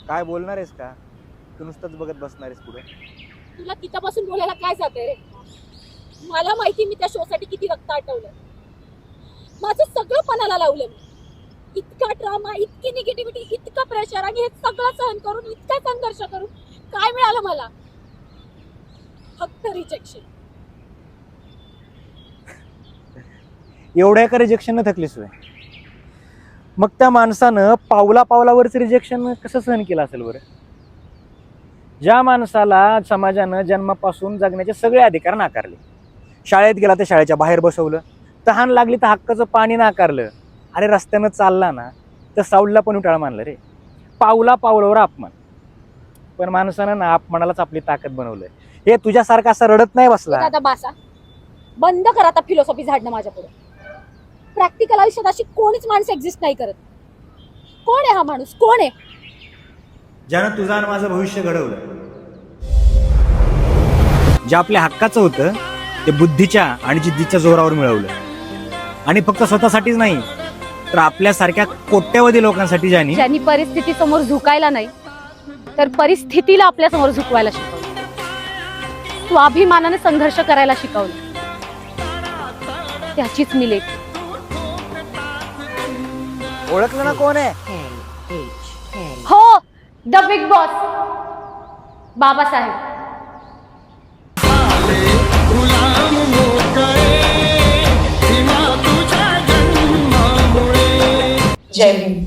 काय बोलणार आहेस का? तू नुसतंच बघत बसणार आहेस पुढे? तुला तिच्यापासून बोलायला काय जाते रे? मला माहिती मी त्या शो साठी किती रक्त आटवलं. माझं सगळं पणाला लावलं मी. इतका ड्रामा, इतकी निगेटिव्हिटी, इतकं प्रेशर आणि हे सगळं सहन करून, इतका संघर्ष करून काय मिळालं मला? फक्त रिजेक्शन. एवढ्या का रिजेक्शन थकलीस होय? मग त्या माणसानं पावला पावलावरच रिजेक्शन कसं सहन केलं असेल बरं? ज्या माणसाला समाजानं जन्मापासून जगण्याचे सगळे अधिकार नाकारले, शाळेत गेला तर शाळेच्या बाहेर बसवलं, तहान लागली तर हक्काचं पाणी नाकारलं, अरे रस्त्यानं चालला ना तर साऊडला पण उठाळ मानलं रे. पावला पावलावर अपमान. पण माणसानं ना अपमानालाच आपली ताकद बनवलंय. हे तुझ्यासारखा असं रडत नाही बसला. आता बासा, बंद कर आता फिलॉसॉफी झाडणं माझ्या पुढे. प्रॅक्टिकल आयुष्यात अशी कोणीच माणसं एक्झिस्ट नाही करत. कोण आहे हा माणूस? कोण आहे? ज्यानं तुझं आणि माझं भविष्य घडवलं, जे आपल्या हक्काचं होतं ते बुद्धीच्या आणि जिद्दीच्या जोरावर मिळवलं. आणि फक्त स्वतःसाठीच नाही तर आपल्यासारख्या कोट्यवधी लोकांसाठी ज्यांनी परिस्थिती समोर झुकायला नाही तर परिस्थितीला आपल्या समोर झुकवायला शिकवलं. तू अभिमानाने संघर्ष करायला शिकवलं. त्याचीच मी लेक. ओळखलं ना कोण आहे? हो, the Big Boss Babasaheb. Jai Hind.